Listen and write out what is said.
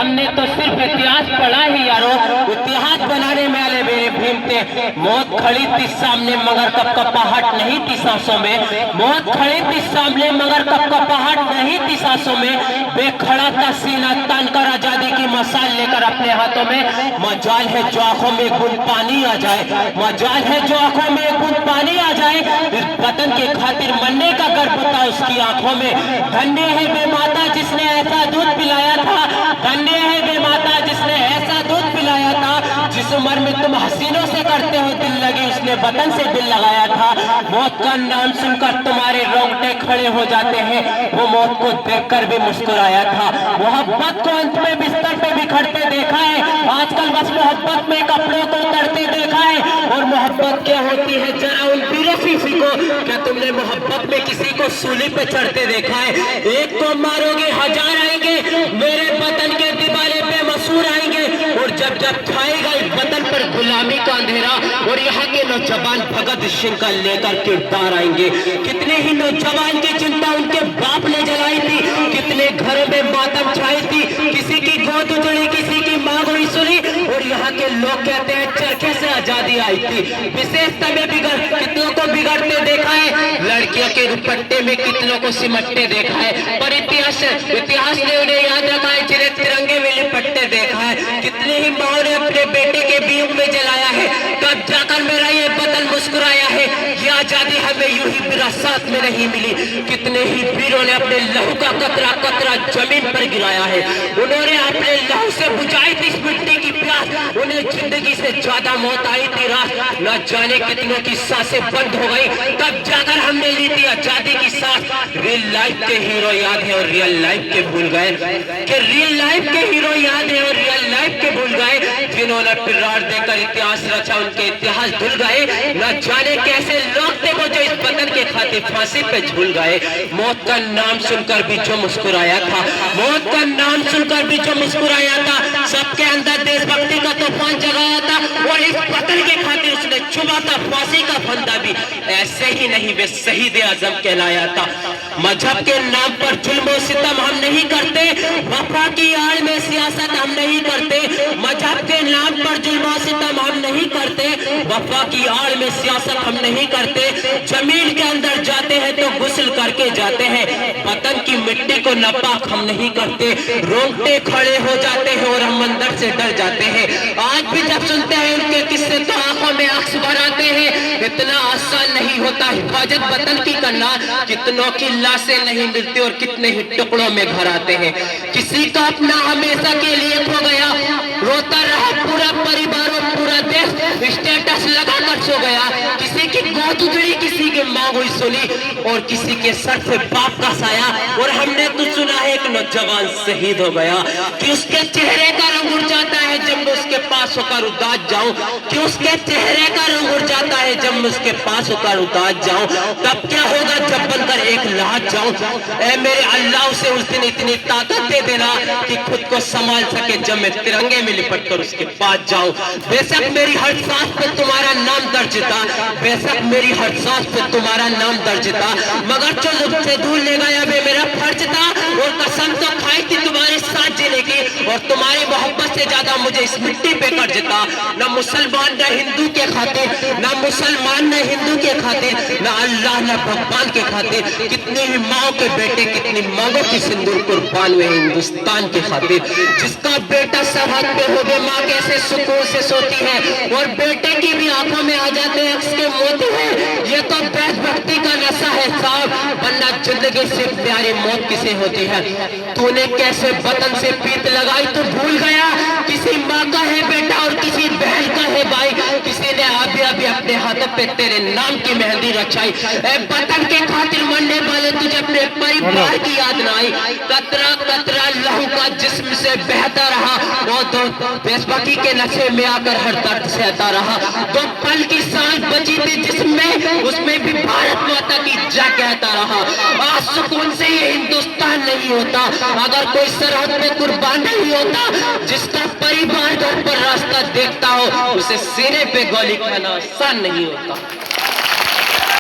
ہم نے تو صرف اتہاس پڑھا ہی یارو، اتہاس بنانے میں والے میرے بھیم تھے. موت کھڑی تھی سامنے مگر کپکپاہٹ نہیں تھی سانسوں میں. موت کھڑی تھی سامنے مگر کپکپاہٹ نہیں تھی سانسوں میں. بے کھڑا تھا سینہ تان کر آزادی کی مثال لے کر اپنے ہاتھوں میں. مجال ہے جو آنکھوں میں گن پانی آ جائے، مجال ہے جو آنکھوں میں گن پانی آ جائے. اس وطن کے خاطر مرنے کا گرو تھا اس کی آنکھوں میں. دھنیہ ہے بے ماتا جس نے ایسا دودھ پلایا تھا، دھنیہ ہے بے ماتا جس نے ایسا دودھ پلایا تھا. جس عمر میں تم حسینوں سے کرتے ہو دل لگی اس نے وطن سے دل لگایا تھا. موت کا نام سن کر تمہارے رونگٹے کھڑے ہو جاتے ہیں، وہ موت کو دیکھ کر بھی مسکرایا تھا. محبت کو انت میں بستر پہ بکھرتے دیکھا ہے، آج کل بس محبت میں کپڑوں کو اترتے دیکھا ہے. اور محبت کیا ہوتی ہے ذرا ان پیروں فیفی کو، کیا تم نے محبت میں کسی کو سولی پہ چڑھتے دیکھا ہے؟ ایک کو مارو گے ہزار آئیں گے، میرے وطن کے دیوارے پہ مسور آئیں گے. اور جب جب چھائے گا اس وطن پر غلامی کا اندھیرا، اور یہاں کے نوجوان بھگت سنگھ کا لے کر کردار آئیں گے. کتنے ہی نوجوان کی چنتا ان کے باپ نے جلائی تھی، کتنے گھروں میں ماتم چھائی تھی، کسی کی گود اجڑی کسی کی مانگ ہوئی سنی. اور یہاں کے لوگ کہتے ہیں چرخے سے آزادی آئی تھی. وشیشتا میں کتنوں کو بگڑتے دیکھا ہے، لڑکیوں کے دوپٹے میں کتنوں کو سمٹتے دیکھا ہے. پر اتہاس نے انہیں یاد رکھا ہے جنہیں ترنگے میں لپٹتے دیکھا ہے. کتنے ہی ماں نے اپنے بیٹے کے بیوم میں جلایا ہے، تب جا کر میرا یہ وطن مسکرایا ہے. یہ آزادی ہمیں یوں ہی وراثت میں نہیں ملی. کتنے ہی ویروں نے اپنے لہو کا قطرہ قطرہ زمین پر گرایا ہے. انہوں نے اپنے لہو سے بجھائی تھی اس مٹی کی پیاس، انہیں زندگی سے زیادہ موت آئی تھی راس. نہ جانے کتنوں کی سانسیں بند ہو گئی، تب جا کر ہم نے لی تھی آزادی کی سانس. ریل لائف کے ہیرو یاد ہیں اور ریئل لائف کے بھول گئے، کہ ریل لائف کے ہیرو یاد ہیں اور ریئل لائف کے بھول گئے. جنہوں نے پرار دے کر اتہاس رچا ان کے اتہاس دھل گئے. نہ جانے کیسے لوگ تھے وہ جو اس وطن کے خاطر پھانسی پہ جھول گئے. موت کا نام سن کر بھی جو مسکرایا تھا، موت کا نام سن کر بھی جو مسکرایا تھا، سب کے اندر دیش بھکتی کا طوفان جگایا تھا. اور اس وطن کے خاطر اس نے چھپا تھا پھانسی کا پھندا بھی. ایسے ہی نہیں وہ شہید اعظم کہلایا تھا. مذہب کے نام پر ظلم و ستم ہم نہیں کرتے، وفا کی آڑ میں سیاست ہم نہیں کرتے. مذہب کے نام پر ظلم و ستم ہم نہیں کرتے، وفا کی آڑ میں سیاست ہم نہیں کرتے. زمین کے اندر جاتے ہیں تو غسل کر کے جاتے ہیں، وطن کی مٹی کو ناپاک ہم نہیں کرتے. رونگٹے کھڑے ہو جاتے ہیں اور ہم اندر سے ڈر جاتے ہیں. آج بھی جب سنتے ہیں ان کے قصے تو آنکھوں میں عکس بھر آتے ہیں. اتنا آسان نہیں ہوتا حفاظت وطن کی کرنا، کتنوں کی لاشیں نہیں ملتی اور کتنے ہی ٹکڑوں میں گھر آتے ہیں. کسی کا اپنا ہمیشہ کے لیے کھو گیا، روتا رہا پورا پریوار اور پورا دیش، اسٹیٹس لگا کر سو گیا. کسی کی گود اجڑی کسی کی مانگ ہوئی سنی، اور کسی کے سر سے باپ کا سایہ. اور ہم نے تو سنا ہے ایک نوجوان شہید ہو گیا، کہ اس کے چہرے کا رنگ اڑ جاتا ہے جب میں اس کے پاس ہو کر اداس جاؤں، کہ اس کے چہرے کا رنگ اڑ جاتا ہے جب میں اس کے پاس ہو کر اداس جاؤں. تب کیا ہوگا جب بن کر ایک لاٹ جاؤں. اے میرے اللہ اسے اس دن اتنی طاقت دے دینا کہ خود کو سنبھال سکے جب میں ترنگے میں لپٹ کر اس کے پاس جاؤں. بے شک میری ہر سانس پہ تمہارا نام درج تھا، بے شک میری ہر سانس پہ تمہارا نام درج تھا، مگر جو لطف سے دور لے گیا وہ میرا فرض تھا. اور قسم تو کھائی تھی تمہارے ساتھ جینے کی، اور تمہاری محبت سے زیادہ مجھے اس مٹی پہ قرض تھا. نہ مسلمان نہ ہندو کے خاطر، نہ مسلمان نہ ہندو کے خاطر، نہ اللہ نہ بھگوان کے خاطر. کتنے ہی ماں کے بیٹے کتنی مانگوں کی سندور قربان ہوئے ہندوستان کے خاطر. جس کا بیٹا سرحد پہ ہو گئے ماں کیسے سکون سے سوتی ہے، اور بیٹے کی بھی آنکھوں میں آ جاتے ہیں عکس کے موتی ہیں. یہ تو دیش بھکتی کا نشہ ہے صاحب، ورنہ زندگی سے پیاری موت کسے ہوتی ہے. تو نے کیسے وطن سے پیت لگائی تو بھول گیا، کسی ماں کا ہے بیٹا اور کسی بہن کا ہے بھائی. کسی نے ابھی اپنے ہاتھوں پہ تیرے نام کی مہندی رچائی. اے وطن کے خاطر مرنے والے تجھے اپنے پریوار کی یاد نہ آئی. قطرہ قطرہ لہو کا جسم سے بہتا رہا، وہ تو دیش بھکتی کے نشے میں آ کر ہر درد سہتا رہا. دو پل کی سانس بچی تھی جسم میں، اس میں بھی بھارت ماتا کی جے کہتا رہا. آج سکون سے یہ ہندوستان نہیں ہوتا اگر کوئی سرحد پہ قربان نہیں ہوتا. جس کا پریوار گھر پر راستہ دیکھتا ہو اسے سینے پہ گولی کھانا آسان نہیں ہوتا.